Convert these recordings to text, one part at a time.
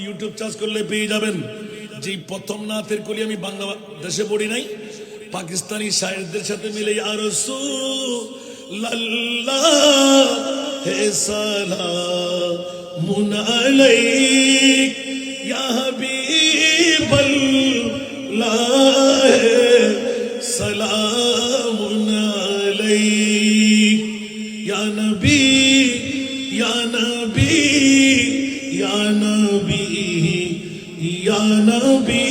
YouTube charge করলে পেয়ে যাবেন। যে প্রথম নাতের কলি আমি বাংলাদেশে পড়ি নাই, পাকিস্তানি শায়েরদের সাথে মিলে ইয়া রাসূলুল্লাহ হে সালামুন আলাইক ইয়া হাবিবাল্লাহ সালামুন আলাইক ইয়া নবী ইয়া নবী ইয়া নবী ইয়া নবী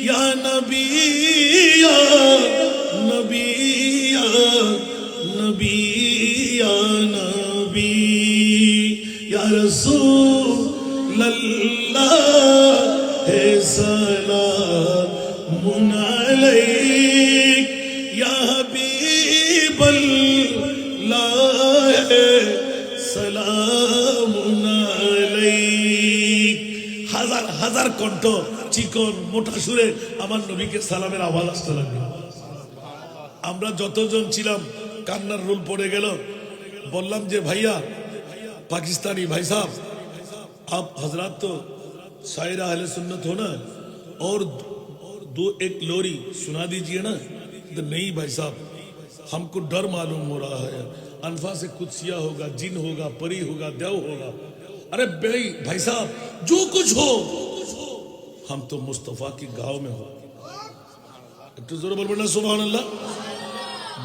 ইয়া নবী ইয়া নবী ইয়া নবী ইয়া নবী ইয়া রাসূলুল্লাহ হে সালামুন আলাইক ইয়া হাবিবাল্লাহ সালামুন আলাইক। হাজার হাজার কণ্ঠ চিকন মোটা সুরে আমার নবীকে সালামের আওয়াজ আসতে লাগলো। আমরা যতজন ছিলাম কান্নার রোল পড়ে গেল। বললাম যে ভাইয়া पाकिस्तानी भाई साहब आप हजरात तो शायर अहले सुन्नत हो ना, और दो एक लोरी सुना दीजिए ना। तो नहीं भाई साहब, हमको डर मालूम हो रहा है, अनफा से कुदसिया होगा, जिन होगा, परी होगा, देव होगा। अरे भाई साहब जो कुछ हो, हम तो मुस्तफा की गांव में हो। একটু জোরে বলবেন না সুবহানাল্লাহ।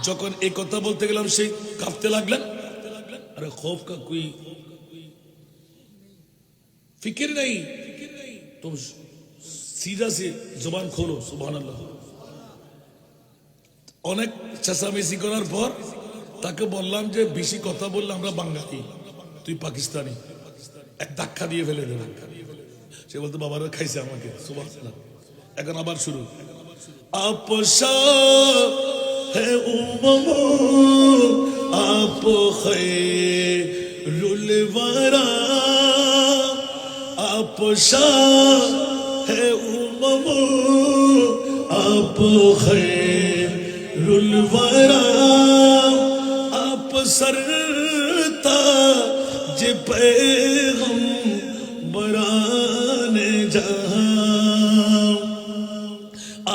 যখন এই কথা বলতে গেলাম সেই কাঁপতে লাগলেন। अरे खौफ का कोई फिक्र नहीं, तुम सीधा से जुबान खोलो सुभान अल्लाह। অনেক চেঁচামেচি করার পর তাকে বললাম যে বেশি কথা বললে আমরা বাঙালি, তুই পাকিস্তানি, এক ধাক্কা দিয়ে ফেলে দেবে। সে বলতো বাবারা খাইছে আমাকে সুবহানাল্লাহ। এখন আবার শুরু। आप शाह है उम्म आप खैरुल वरा, आप शाह है उम्म आप खैरुल वरा, आप सरताज पैगंबराने जहां,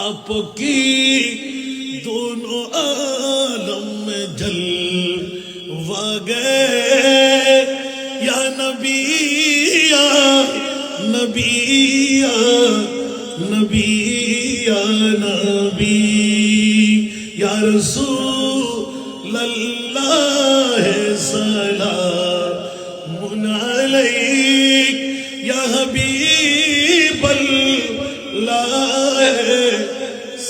आपकी दोनों आलम में जलवा गए। या नबी या नबी या नबी या नबी या रसूलल्लाह सलामुन अलैक या हबीबल्लाह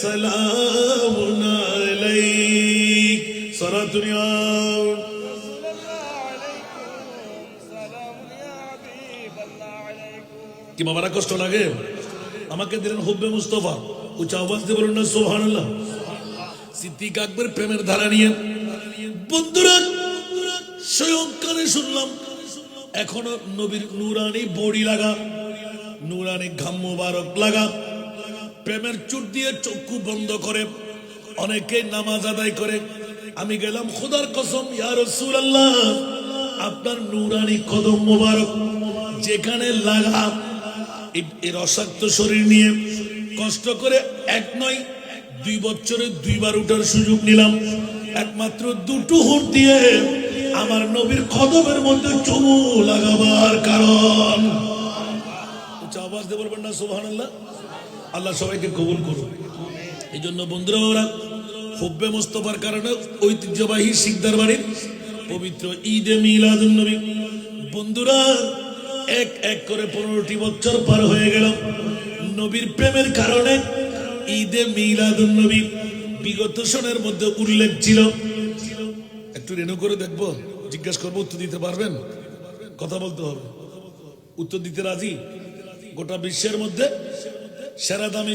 सलामुन अलैक। सारा दुनिया কি বাবারা কষ্ট লাগে? আমাকে দিলেন হুব্বে মুস্তাফা, উচ্চ আওয়াজ দিয়ে বলুন না সুবহানাল্লাহ। সিদ্দিক আকবর প্রেমের ধারা নিয়ে বন্ধুরা স্বয়ং কানে শুনলাম। এখনো নবীর নুরানি বড়ি লাগা, নুরানি ঘাম মোবারক লাগা, প্রেমের চুট দিয়ে চক্ষু বন্ধ করে অনেকে নামাজ আদায় করে। আমি গেলাম, খোদার কসম ইয়া রাসূলুল্লাহ আপনার নুরানি কদম মোবারক যেখানে লাগা, এই রসাক্ত শরীর নিয়ে কষ্ট করে এক নয় 2 বছরে 2 বার উঠার সুযোগ নিলাম, একমাত্র দুটো হুট দিয়ে আমার নবীর কদমের মধ্যে চুমু লাগাবার কারণ। আওয়াজ দিয়ে বলবেন না সুবহানাল্লাহ। আল্লাহ সবাইকে কবুল করুন। এই জন্য বন্ধুরা ওরা হুব্বে মুস্তাফার কারণে ঐতিহ্যবাহী শিকদার বাড়ির পবিত্র ঈদে মিলাদুন নবী বন্ধুরা এক এক করে 15টি বছর পার হয়ে গেল। নবীর প্রেমের কারণে ঈদে মিলাদুন নবী বিগত সনের মধ্যে উল্লেখ ছিল। একটু রেনু করে দেখবো, জিজ্ঞাসা করবো, উত্তর দিতে পারবেন? কথা বলতে হবে, উত্তর দিতে রাজি? গোটা বিশ্বের মধ্যে সেরা দামি